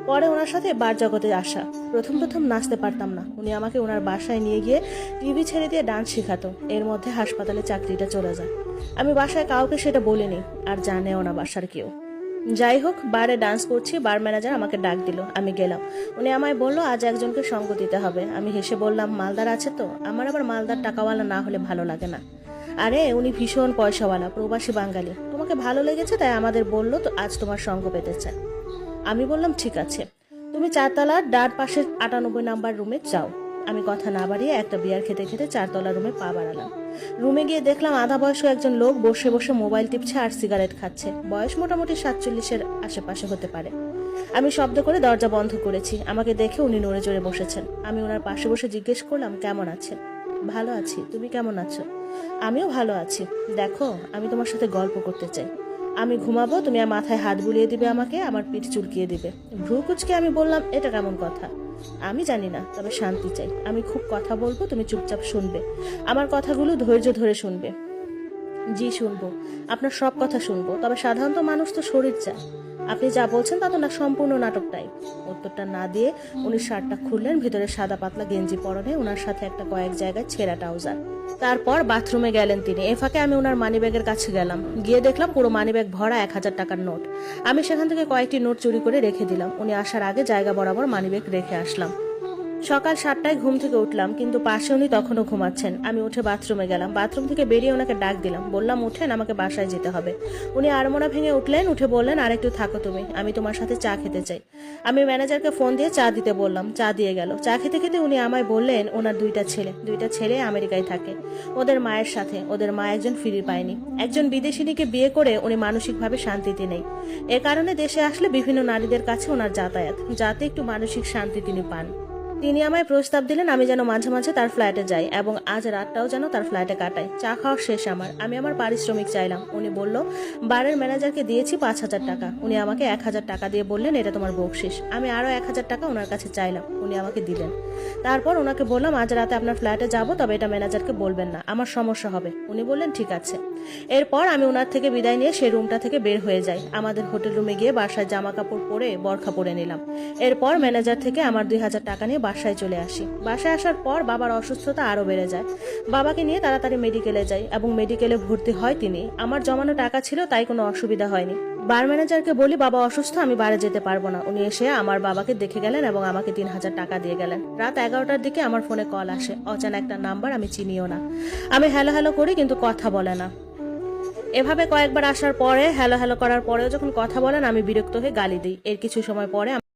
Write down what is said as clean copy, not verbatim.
পরে ওনার সাথে বার জগতে আসা। প্রথম প্রথম নাচতে পারতাম না, উনি আমাকে ওনার বাসায় নিয়ে গিয়ে টিভি ছেড়ে দিয়ে ডান্স শেখাতো। এর মধ্যে হাসপাতালে চাকরিটা চলে যায়। আমি বাসায় কাউকে সেটা বলিনি, আর জানেও না বাসার কেউ। যাই হোক, বারে ডান্স করছি, বার ম্যানেজার আমাকে ডাক দিল। আমি গেলাম। উনি আমায় বলল আজ একজনকে সঙ্গ দিতে হবে। আমি হেসে বললাম মালদার আছে তো? আমার আবার মালদার টাকাওয়ালা না হলে ভালো লাগে না। আরে উনি ভীষণ পয়সাওয়ালা, প্রবাসী বাঙালি, তোমাকে ভালো লেগেছে তাই আমাদের বললো তো আজ তোমার সঙ্গ পেতে চায়। আমি বললাম ঠিক আছে, তুমি 4তলার ডার পাশের 98 নাম্বার রুমে যাও। আমি কথা না বাড়িয়ে একটা বিয়ার খেতে খেতে 4তলা রুমে পা বাড়ালাম। রুমে গিয়ে দেখলাম আধা বয়স্ক একজন লোক বসে বসে মোবাইল টিপছে আর সিগারেট খাচ্ছে। বয়স মোটামুটি 47-এর আশেপাশে হতে পারে। আমি শব্দ করে দরজা বন্ধ করেছি। আমাকে দেখে উনি নড়ে চড়ে বসেছেন। আমি ওনার পাশে বসে জিজ্ঞেস করলাম কেমন আছেন। ভালো আছি, তুমি কেমন আছো? আমিও ভালো আছি। দেখো, আমি তোমার সাথে গল্প করতে চাই। আমি ঘুমাবো, তুমি আর মাথায় হাত বুলিয়ে দিবে আমাকে, আমার পিঠ চুলকিয়ে দিবে। ভ্রু কুচকে আমি বললাম এটা কেমন কথা? আমি জানি না, তবে শান্তি চাই। আমি খুব কথা বলবো, তুমি চুপচাপ শুনবে। আমার কথাগুলো ধৈর্য ধরে শুনবে। জি শুনবো, আপনার সব কথা শুনবো, তবে সাধারণত মানুষ তো শরীর চায়। আপনি যা বলছেন তা তো না সম্পূর্ণ নাটকটাই। উত্তরটা না দিয়ে উনি শার্টটা খুললেন। ভিতরে সাদা পাতলা গেঞ্জি পরনে, ওনার সাথে একটা কয়েক জায়গায় ছেঁড়া ট্রাউজার। তারপর বাথরুমে গেলেন তিনি। এ ফাঁকে আমি ওনার মানিব্যাগের কাছে গেলাম। গিয়ে দেখলাম পুরো মানিব্যাগ ভরা 1000 টাকার নোট। আমি সেখান থেকে কয়েকটি নোট চুরি করে রেখে দিলাম। উনি আসার আগে জায়গা বরাবর মানিব্যাগ রেখে আসলাম। সকাল 7টায় ঘুম থেকে উঠলাম, কিন্তু পাশে উনি তখনও ঘুমাচ্ছেন। আমি উঠে বাথরুমে গেলাম। বাথরুম থেকে বেরিয়ে ওনাকে ডাক দিলাম। বললাম উঠেন, আমাকে বাসায় যেতে হবে। উনি আড়মোড়া ভেঙে উঠলেন। উঠে বললেন আরেকটু থাকো তুমি, আমি তোমার সাথে চা খেতে চাই। আমি ম্যানেজারকে ফোন দিয়ে চা দিতে বললাম। চা দিয়ে গেল। চা খেতে খেতে উনি আমায় বললেন ওনার দুইটা ছেলে আমেরিকায় থাকে, ওদের মায়ের সাথে। ওদের মা একজন ফিরে পায়নি। একজন বিদেশিনীকে বিয়ে করে উনি মানসিকভাবে শান্তিতে নেই। এ কারণে দেশে আসলে বিভিন্ন নারীদের কাছে ওনার যাতায়াত, যাতে একটু মানসিক শান্তি তিনি পান। তিনি আমায় প্রস্তাব দিলেন আমি যেন মাঝে মাঝে তার ফ্ল্যাটে যাই এবং আজ রাতটাও যেন তার ফ্ল্যাটে কাটাই। চা খাওয়া শেষ আমার। আমি আমার পারিশ্রমিক চাইলাম। উনি বলল বারের ম্যানেজারকে দিয়েছি 5000 টাকা। উনি আমাকে 1000 টাকা দিয়ে বললেন এটা তোমার বকশিস। আমি আরো 1000 টাকা ওনার কাছে চাইলাম। উনি আমাকে দিলেন। তারপর ওনাকে বললাম আজ রাতে আপনার ফ্ল্যাটে যাব, তবে এটা ম্যানেজারকে বলবেন না, আমার সমস্যা হবে। উনি বললেন ঠিক আছে। এরপর আমি ওনার থেকে বিদায় নিয়ে সেই রুমটা থেকে বের হয়ে যাই। আমাদের হোটেল রুমে গিয়ে বাসায় জামা কাপড় পরে বরখা পরে নিলাম। এরপর ম্যানেজার থেকে আমার 2000 টাকা নিয়ে বাসায় চলে আসি। বাসায় আসার পর বাবার অসুস্থতা আরো বেড়ে যায়। বাবাকে নিয়ে তাড়াতাড়ি মেডিকেলে যাই এবং মেডিকেলে ভর্তি হয় তিনি। আমার জমানো টাকা ছিল, তাই কোনো অসুবিধা হয়নি। বার ম্যানেজারকে বলি বাবা অসুস্থ, আমি বারে যেতে পারবো না। উনি এসে আমার বাবাকে দেখে গেলেন এবং আমাকে 3000 টাকা দিয়ে গেলেন। রাত 11টার দিকে আমার ফোনে কল আসে। অজানা একটা নাম্বার, আমি চিনিও না। আমি হ্যালো হ্যালো করি, কিন্তু কথা বলে না। এভাবে কয়েকবার আসার পরে, হ্যালো হ্যালো করার পরেও যখন কথা বলেন, আমি বিরক্ত হয়ে গালি দিই। এর কিছু সময় পরে